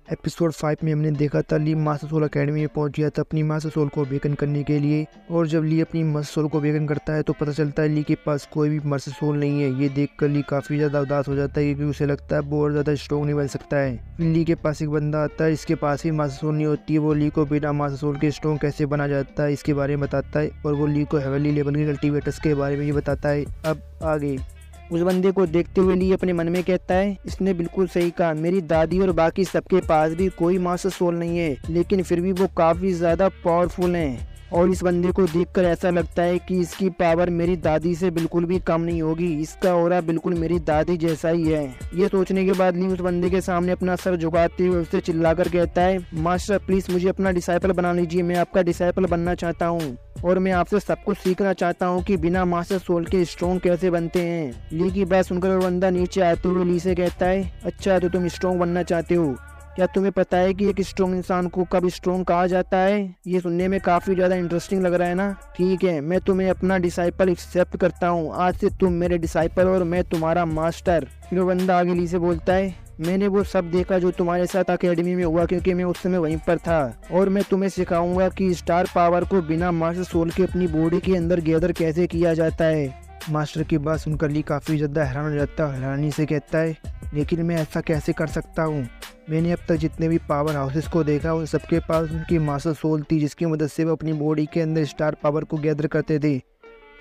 Episode 5 में हमने देखा था ली मास्टर सोल अकेडमी में पहुंच गया था अपनी मास्टर सोल को अवेकन करने के लिए। और जब ली अपनी मास्टर सोल को अवेकन करता है तो पता चलता है ली के पास कोई भी मास्टर सोल नहीं है। ये देखकर ली काफ़ी ज़्यादा उदास हो जाता है क्योंकि उसे लगता है बहुत ज़्यादा स्ट्रॉन्ग नहीं बन सकता है। फिर ली के पास एक बंदा आता है, इसके पास ही मास्टर सोल नहीं होती है। वो ली को बिना मास्टर सोल के स्ट्रॉन्ग कैसे बना जाता है इसके बारे में बताता है और वो ली को हेवनली लेवल के कल्टीवेटर्स के बारे में ये बताता है। अब आगे उस बंदे को देखते हुए ली अपने मन में कहता है, इसने बिल्कुल सही कहा, मेरी दादी और बाकी सबके पास भी कोई मास्टर सोल नहीं है, लेकिन फिर भी वो काफ़ी ज़्यादा पावरफुल हैं। और इस बंदे को देखकर ऐसा लगता है कि इसकी पावर मेरी दादी से बिल्कुल भी कम नहीं होगी, इसका ऑरा बिल्कुल मेरी दादी जैसा ही है। ये सोचने के बाद ली उस बंदे के सामने अपना सर झुकाते हुए उससे चिल्लाकर कहता है, मास्टर प्लीज़ मुझे अपना डिसाइपल बना लीजिए, मैं आपका डिसाइपल बनना चाहता हूँ और मैं आपसे सब कुछ सीखना चाहता हूँ कि बिना मास्टर सोल के स्ट्रॉन्ग कैसे बनते हैं। ली की बात सुनकर वो बंदा नीचे आते हुए ली से कहता है, अच्छा तो तुम स्ट्रॉन्ग बनना चाहते हो, क्या तुम्हें पता है कि एक स्ट्रॉन्ग इंसान को कब स्ट्रॉन्ग कहा जाता है? ये सुनने में काफ़ी ज़्यादा इंटरेस्टिंग लग रहा है ना। ठीक है, मैं तुम्हें अपना डिसाइपल एक्सेप्ट करता हूँ, आज से तुम मेरे डिसाइपल और मैं तुम्हारा मास्टर। फिर वो बंदा आगे ली से बोलता है, मैंने वो सब देखा जो तुम्हारे साथ अकेडमी में हुआ क्योंकि मैं उस समय वहीं पर था, और मैं तुम्हें सिखाऊंगा कि स्टार पावर को बिना मास्टर सोल के अपनी बॉडी के अंदर गैदर कैसे किया जाता है। मास्टर की बात सुनकर ली काफ़ी ज़्यादा हैरान हो जाता है, हैरानी से कहता है, लेकिन मैं ऐसा कैसे कर सकता हूँ? मैंने अब तक जितने भी पावर हाउसेस को देखा उन सबके पास उनकी मास्टर सोल थी जिसकी मदद से वो अपनी बॉडी के अंदर स्टार पावर को गैदर करते थे।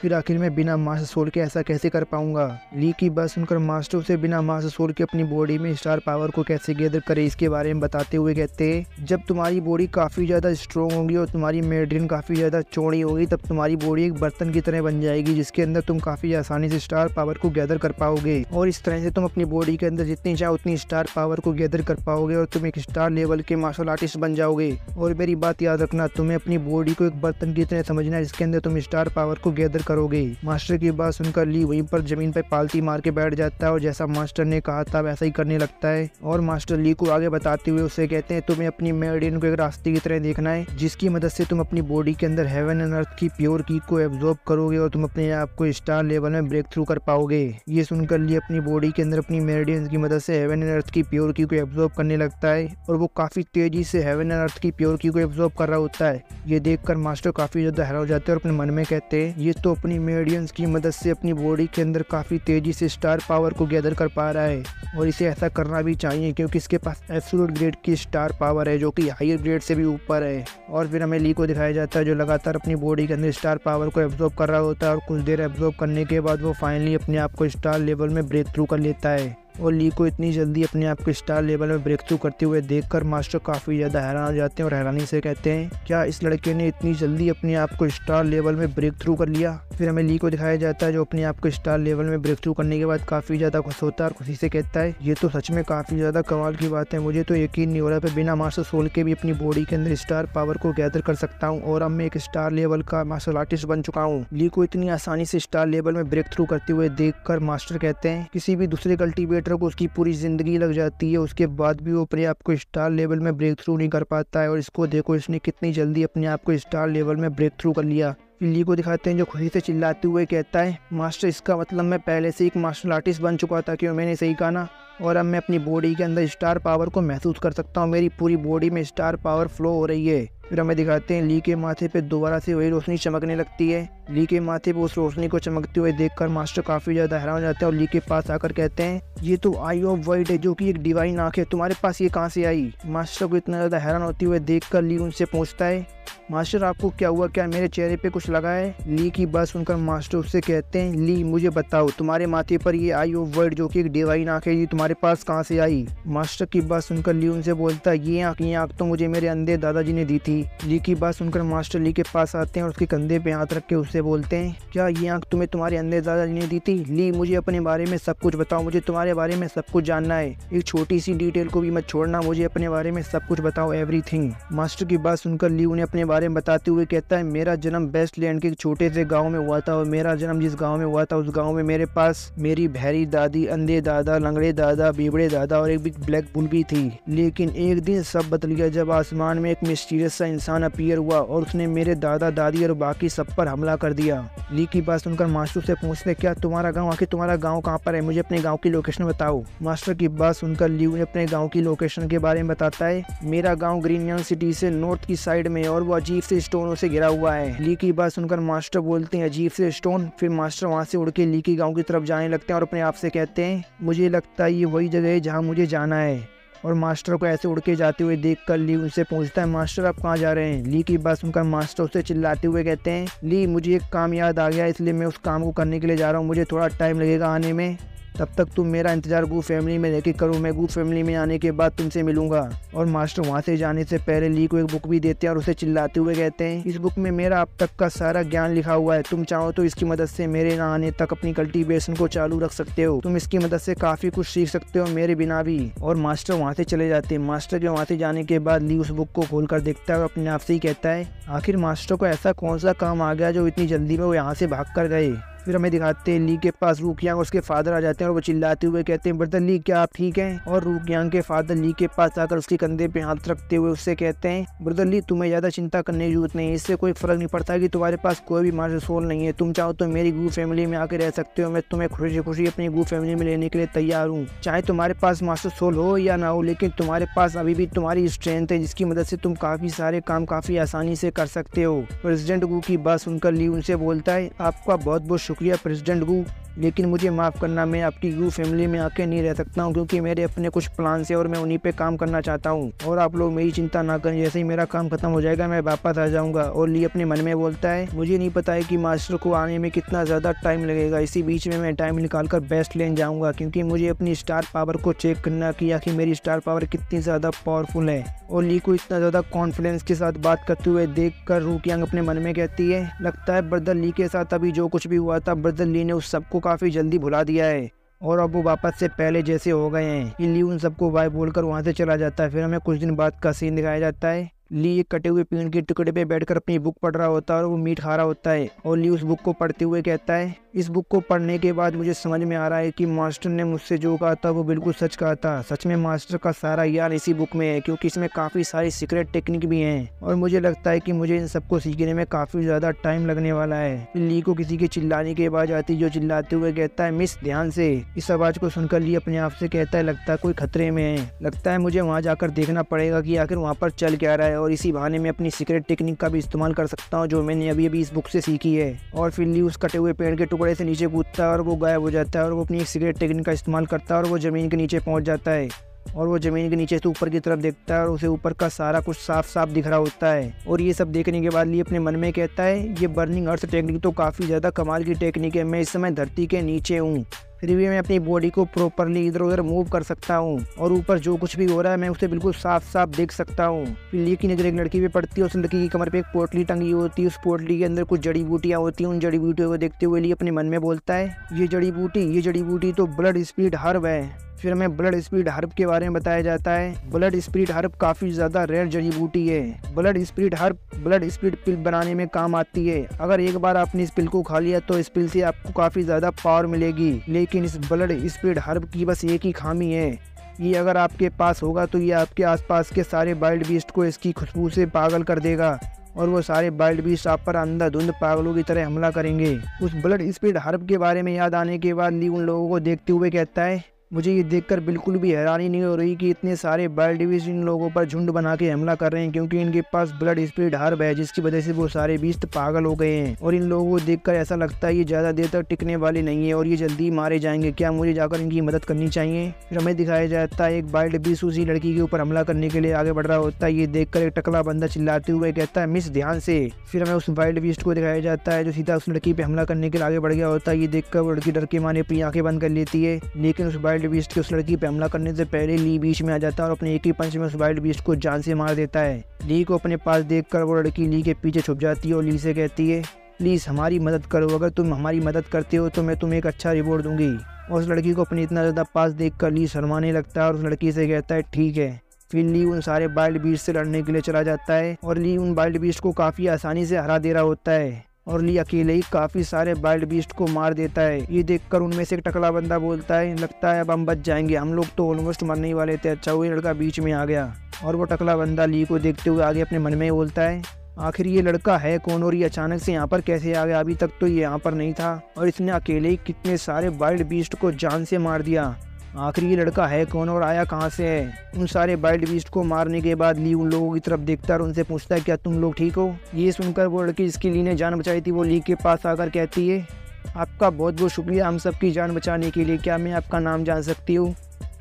फिर आखिर में बिना मास्टर सोल के ऐसा कैसे कर पाऊंगा? ली की बात सुनकर मास्टर उसे बिना मास्टर सोल के अपनी बॉडी में स्टार पावर को कैसे गैदर करे इसके बारे में बताते हुए कहते हैं, जब तुम्हारी बॉडी काफ़ी ज़्यादा स्ट्रॉन्ग होगी और तुम्हारी मेड्रिन काफ़ी ज़्यादा चौड़ी होगी तब तुम्हारी बॉडी एक बर्तन की तरह बन जाएगी जिसके अंदर तुम काफ़ी आसानी से स्टार पावर को गैदर कर पाओगे और इस तरह से तुम अपनी बॉडी के अंदर जितनी चाहो उतनी स्टार पावर को गैदर कर पाओगे और तुम एक स्टार लेवल के मार्शल आर्टिस्ट बन जाओगे। और मेरी बात याद रखना, तुम्हें अपनी बॉडी को एक बर्तन की तरह समझना है जिसके अंदर तुम स्टार पावर को गैदर करोगे। मास्टर की बात सुनकर ली वहीं पर जमीन पर पालती मार के बैठ जाता है और जैसा मास्टर ने कहा था वैसा ही करने लगता है। और मास्टर ली को आगे बताते हुए उसे कहते हैं, तुम्हें अपनी मेडियन को एक रास्ते की तरह देखना है जिसकी मदद से तुम अपनी बॉडी के अंदर हेवन एंड अर्थ की प्योर की को एब्जॉर्ब करोगे और तुम अपने आप को स्टार लेवल में ब्रेक थ्रू कर पाओगे। ये सुनकर ली अपनी बॉडी के अंदर अपनी मेडियन की मदद से हेवन एंड अर्थ की प्योर की को एब्जॉर्ब करने लगता है और वो काफी तेजी से हेवन एंड अर्थ की प्योर की को एब्जॉर्ब कर रहा होता है। ये देखकर मास्टर काफी ज्यादा हैरान हो जाते हैं और अपने मन में कहते हैं, ये तो अपनी मेडियंस की मदद से अपनी बॉडी के अंदर काफ़ी तेज़ी से स्टार पावर को गैदर कर पा रहा है और इसे ऐसा करना भी चाहिए क्योंकि इसके पास एब्सोल्यूट ग्रेड की स्टार पावर है जो कि हायर ग्रेड से भी ऊपर है। और फिर हमें ली को दिखाया जाता है जो लगातार अपनी बॉडी के अंदर स्टार पावर को एब्जॉर्ब कर रहा होता है और कुछ देर एब्जॉर्ब करने के बाद वो फाइनली अपने आप को स्टार लेवल में ब्रेक थ्रू कर लेता है। और ली को इतनी जल्दी अपने आप को स्टार लेवल में ब्रेक थ्रू करते हुए देखकर मास्टर काफ़ी ज़्यादा हैरान हो जाते हैं और हैरानी से कहते हैं, क्या इस लड़के ने इतनी जल्दी अपने आप को स्टार लेवल में ब्रेक थ्रू कर लिया? फिर हमें ली को दिखाया जाता है जो अपने आप को स्टार लेवल में ब्रेक थ्रू करने के बाद काफ़ी ज़्यादा खुश होता है और खुशी से कहता है, ये तो सच में काफ़ी ज़्यादा कमाल की बात है, मुझे तो यकीन नहीं हो रहा है बिना मास्टर सोल के भी अपनी बॉडी के अंदर स्टार पावर को गैदर कर सकता हूँ और अब मैं एक स्टार लेवल का मार्शल आर्टिस्ट बन चुका हूँ। ली को इतनी आसानी से स्टार लेवल में ब्रेक थ्रू करते हुए देखकर मास्टर कहते हैं, किसी भी दूसरे कल्टीवेटर को उसकी पूरी जिंदगी लग जाती है उसके बाद भी वो अपने आप को स्टार लेवल में ब्रेक थ्रू नहीं कर पाता है और इसको देखो इसने कितनी जल्दी अपने आप को स्टार लेवल में ब्रेक थ्रू कर लिया। ली को दिखाते हैं जो खुशी से चिल्लाते हुए कहता है, मास्टर इसका मतलब मैं पहले से एक मार्शल आर्टिस्ट बन चुका था, क्यों मैंने सही कहा ना, और अब मैं अपनी बॉडी के अंदर स्टार पावर को महसूस कर सकता हूँ, मेरी पूरी बॉडी में स्टार पावर फ्लो हो रही है। फिर हमें दिखाते हैं ली के माथे पे दोबारा से वही रोशनी चमकने लगती है। ली के माथे पे उस रोशनी को चमकते हुए देखकर मास्टर काफ़ी ज़्यादा हैरान हो जाते हैं और ली के पास आकर कहते हैं, ये तो आई ऑफ वर्ल्ड है जो कि एक डिवाइन आंख है, तुम्हारे पास ये कहाँ से आई? मास्टर को इतना ज़्यादा हैरान होते हुए देखकर ली उनसे पूछता है, मास्टर आपको क्या हुआ, क्या मेरे चेहरे पे कुछ लगा है? ली की बात सुनकर मास्टर उससे कहते हैं, ली मुझे बताओ तुम्हारे माथे पर ये आई ऑफ वर्ल्ड जो कि एक डिवाइन आंख है ये तुम्हारे पास कहाँ से आई? मास्टर की बात सुनकर ली उनसे बोलता है, ये आंख तो मुझे मेरे अंधे दादाजी ने दी थी। ली की बात सुनकर मास्टर ली के पास आते हैं और उसके कंधे पे हाथ रख के उससे बोलते हैं, क्या ये आंख तुम्हें तुम्हारे अंधे दादाजी ने दी थी? ली मुझे अपने बारे में सब कुछ बताओ, मुझे तुम्हारे बारे में सब कुछ जानना है, एक छोटी सी डिटेल को भी मत छोड़ना, मुझे अपने बारे में सब कुछ बताओ, एवरीथिंग। मास्टर की बात सुनकर ली उन्हें अपने बारे में बताते हुए कहता है, मेरा जन्म वेस्टलैंड के एक छोटे से गांव में हुआ था और मेरा जन्म जिस गांव में हुआ था उस गांव में मेरे पास मेरी बहरी दादी, अंधे दादा, लंगड़े दादा, बेबड़े दादा और एक बिग ब्लैक बुल भी थी। लेकिन एक दिन सब बदल गया जब आसमान में एक मिस्टीरियस सा सा इंसान अपीयर हुआ और उसने मेरे दादा दादी और बाकी सब पर हमला कर दिया। ली की बात सुनकर मास्टर से पूछते, क्या तुम्हारा गांव, आखिर तुम्हारा गांव कहाँ पर है, मुझे अपने गांव की लोकेशन बताओ। मास्टर की बात सुनकर ली उन्हें अपने गांव की लोकेशन के बारे में बताता है। मेरा गांव ग्रीनयंग सिटी से नॉर्थ की साइड में और वो अजीब से स्टोनों से घिरा हुआ है। ली की बात सुनकर मास्टर बोलते हैं, अजीब से स्टोन। फिर मास्टर वहाँ से उड़ के ली की गाँव की तरफ जाने लगते हैं और अपने आप से कहते हैं, मुझे लगता है ये वही जगह है जहाँ मुझे जाना है। और मास्टर को ऐसे उड़ के जाते हुए देखकर ली उनसे पूछता है, मास्टर आप कहाँ जा रहे हैं। ली की बात सुनकर मास्टर उससे चिल्लाते हुए कहते हैं, ली मुझे एक काम याद आ गया, इसलिए मैं उस काम को करने के लिए जा रहा हूँ, मुझे थोड़ा टाइम लगेगा आने में, तब तक तुम मेरा इंतजार गू फैमिली में लेके करो, मैं गू फैमिली में आने के बाद तुमसे मिलूंगा। और मास्टर वहाँ से जाने से पहले ली को एक बुक भी देते हैं और उसे चिल्लाते हुए कहते हैं, इस बुक में मेरा अब तक का सारा ज्ञान लिखा हुआ है, तुम चाहो तो इसकी मदद से मेरे ना आने तक अपनी कल्टीवेशन को चालू रख सकते हो, तुम इसकी मदद से काफी कुछ सीख सकते हो मेरे बिना भी। और मास्टर वहाँ से चले जाते हैं। मास्टर के वहाँ से जाने के बाद ली उस बुक को खोल कर देखता है और अपने आप से ही कहता है, आखिर मास्टर को ऐसा कौन सा काम आ गया जो इतनी जल्दी में वो यहाँ से भाग कर गए। फिर हमें दिखाते हैं ली के पास रूकयांग और उसके फादर आ जाते हैं और वो चिल्लाते हुए कहते हैं, ब्रदर ली क्या आप ठीक हैं। और रूकयांग के फादर ली के पास आकर उसके कंधे पे हाथ रखते हुए उससे कहते हैं, ब्रदर ली तुम्हें ज्यादा चिंता करने की जरूरत नहीं है, इससे कोई फर्क नहीं पड़ता कि तुम्हारे पास कोई भी मास्टर सोल नहीं है, तुम चाहो तो मेरी गू फैमिली में आकर रह सकते हो, मैं तुम्हें खुशी खुशी अपनी गू फैमिली में लेने के लिए तैयार हूँ। चाहे तुम्हारे पास मास्टर सोल हो या ना हो, लेकिन तुम्हारे पास अभी भी तुम्हारी स्ट्रेंथ है जिसकी मदद से तुम काफी सारे काम काफी आसानी से कर सकते हो। प्रेसिडेंट गू की बात सुनकर ली उनसे बोलता है, आपका बहुत बहुत शुक्रिया प्रेसिडेंट गू, लेकिन मुझे माफ़ करना, मैं आपकी गू फैमिली में आके नहीं रह सकता हूँ क्योंकि मेरे अपने कुछ प्लान है और मैं उन्हीं पे काम करना चाहता हूँ। और आप लोग मेरी चिंता ना करें, जैसे ही मेरा काम खत्म हो जाएगा मैं वापस आ जाऊँगा। और ली अपने मन में बोलता है, मुझे नहीं पता है कि मास्टर को आने में कितना ज़्यादा टाइम लगेगा, इसी बीच में मैं टाइम निकाल कर बेस्ट लेन जाऊँगा क्योंकि मुझे अपनी स्टार पावर को चेक करना कि आखिर मेरी स्टार पावर कितनी ज़्यादा पावरफुल है। और ली को इतना ज़्यादा कॉन्फिडेंस के साथ बात करते हुए देखकर रूकयांग अपने मन में कहती है, लगता है ब्रदर ली के साथ अभी जो कुछ भी हुआ था ब्रदर ली ने उस सबको काफ़ी जल्दी भुला दिया है और अब वो वापस से पहले जैसे हो गए हैं। ली उन सबको बाय बोलकर वहाँ से चला जाता है। फिर हमें कुछ दिन बाद का सीन दिखाया जाता है। ली एक कटे हुए पेड़ के टुकड़े पे बैठकर अपनी बुक पढ़ रहा होता है और वो मीट खा रहा होता है। और ली उस बुक को पढ़ते हुए कहता है, इस बुक को पढ़ने के बाद मुझे समझ में आ रहा है कि मास्टर ने मुझसे जो कहा था वो बिल्कुल सच कहा था। सच में मास्टर का सारा ज्ञान इसी बुक में है क्योंकि इसमें काफ़ी सारी सीक्रेट टेक्निक भी हैं और मुझे लगता है कि मुझे इन सबको सीखने में काफ़ी ज़्यादा टाइम लगने वाला है। ली को किसी के चिल्लाने की आवाज़ आती जो चिल्लाते हुए कहता है, मिस ध्यान से। इस आवाज़ को सुनकर ली अपने आप से कहता है, लगता है कोई खतरे में है, लगता है मुझे वहाँ जाकर देखना पड़ेगा कि आखिर वहाँ पर चल क्या रहा है और इसी बहाने में अपनी सीक्रेट टेक्निक का भी इस्तेमाल कर सकता हूँ जो मैंने अभी अभी इस बुक से सीखी है। और फिर ली उस कटे हुए पेड़ के टुकड़े से नीचे कूदता है और वो गायब हो जाता है और वो अपनी एक सीक्रेट टेक्निक का इस्तेमाल करता है और वो ज़मीन के नीचे पहुंच जाता है। और वो ज़मीन के नीचे से ऊपर की तरफ देखता है और उसे ऊपर का सारा कुछ साफ साफ दिख रहा होता है। और ये सब देखने के बाद ली अपने मन में कहता है, ये बर्निंग अर्थ टेक्निक तो काफ़ी ज़्यादा कमाल की टेक्निक है, मैं इस समय धरती के नीचे हूँ फिर भी मैं अपनी बॉडी को प्रॉपरली इधर उधर मूव कर सकता हूँ और ऊपर जो कुछ भी हो रहा है मैं उसे बिल्कुल साफ साफ देख सकता हूँ। फिर ली की नज़र एक लड़की पे पड़ती है, उस लड़की की कमर पे एक पोटली टंगी होती है, उस पोटली के अंदर कुछ जड़ी बूटियाँ होती हैं। उन जड़ी बूटियों को देखते हुए ली अपने मन में बोलता है, ये जड़ी बूटी तो ब्लड स्पीड हर्ब है। फिर हमें ब्लड स्पीड हर्ब के बारे में बताया जाता है। ब्लड स्पीड हर्ब काफ़ी ज़्यादा रेयर जड़ी बूटी है। Blood speed herb blood speed pill बनाने में काम आती है। अगर एक बार आपने इस पिल को खा लिया तो इस पिल से आपको काफ़ी ज़्यादा पावर मिलेगी, लेकिन इस ब्लड स्पीड हर्ब की बस एक ही खामी है, ये अगर आपके पास होगा तो ये आपके आसपास के सारे वाइल्ड बीस्ट को इसकी खुशबू से पागल कर देगा और वो सारे वाइल्ड बीस्ट आप पर अंधाधुंध पागलों की तरह हमला करेंगे। उस ब्लड स्पीड हर्ब के बारे में याद आने के बाद ली उन लोगों को देखते हुए कहता है, मुझे ये देखकर बिल्कुल भी हैरानी नहीं हो रही कि इतने सारे वाइल्ड बीस्ट इन लोगों पर झुंड बना के हमला कर रहे हैं क्योंकि इनके पास ब्लड स्पीड हर्ब है जिसकी वजह से वो सारे बीस्ट पागल हो गए हैं। और इन लोगों को देखकर ऐसा लगता है ये ज़्यादा देर तक टिकने वाले नहीं है और ये जल्दी मारे जाएंगे, क्या मुझे जाकर इनकी मदद करनी चाहिए। फिर हमें दिखाया जाता है एक वाइल्ड बीस्ट उसी लड़की के ऊपर हमला करने के लिए आगे बढ़ रहा होता है। ये देखकर एक टकला बंदा चिल्लाते हुए कहता है, मिस ध्यान से। फिर हमें उस वाइल्ड बीस्ट को दिखाया जाता है जो सीधा उस लड़की पे हमला करने के लिए आगे बढ़ गया होता है। ये देखकर वो लड़की डर के मारे अपनी आंखें बंद कर लेती है, लेकिन उस वाइल्ड बीस्ट के उस लड़की पे हमला करने से पहले ली बीच में आ जाता है और अपने एक ही पंच में उस वाइल्ड बीस्ट को जान से मार देता है। ली को अपने पास देखकर वो लड़की ली के पीछे छुप जाती है और ली से कहती है, प्लीज़ हमारी मदद करो, अगर तुम हमारी मदद करते हो तो मैं तुम्हें एक अच्छा रिवॉर्ड दूंगी। और उस लड़की को अपनी इतना ज़्यादा पास देखकर ली शर्माने लगता है और उस लड़की से कहता है, ठीक है। फिर ली उन सारे वाइल्ड बीस्ट से लड़ने के लिए चला जाता है और ली उन वाइल्ड बीस्ट को काफ़ी आसानी से हरा दे रहा होता है और ली अकेले ही काफ़ी सारे वाइल्ड बीस्ट को मार देता है। ये देखकर उनमें से एक टकला बंदा बोलता है, लगता है अब हम बच जाएंगे, हम लोग तो ऑलमोस्ट मरने ही वाले थे, अच्छा वो लड़का बीच में आ गया। और वो टकला बंदा ली को देखते हुए आगे अपने मन में ही बोलता है, आखिर ये लड़का है कौन और ये अचानक से यहाँ पर कैसे आ गया? अभी तक तो ये यहाँ पर नहीं था और इसने अकेले ही कितने सारे वाइल्ड बीस्ट को जान से मार दिया। आखिर ये लड़का है कौन और आया कहाँ से है? उन सारे वाइल्ड बीस्ट को मारने के बाद ली उन लोगों की तरफ देखता है और उनसे पूछता है, क्या तुम लोग ठीक हो? ये सुनकर वो लड़की जिसकी ली ने जान बचाई थी वो ली के पास आकर कहती है, आपका बहुत बहुत शुक्रिया हम सबकी जान बचाने के लिए। क्या मैं आपका नाम जान सकती हूँ?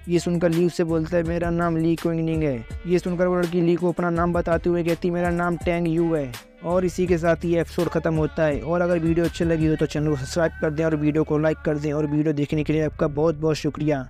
ये सुनकर ली उससे बोलता है, मेरा नाम ली क्विंगनिंग है। ये सुनकर वो लड़की ली को अपना नाम बताते हुए कहती, मेरा नाम टैंग यू है। और इसी के साथ ये एपिसोड खत्म होता है। और अगर वीडियो अच्छी लगी हो तो चैनल को सब्सक्राइब कर दें और वीडियो को लाइक कर दें। और वीडियो देखने के लिए आपका बहुत बहुत शुक्रिया।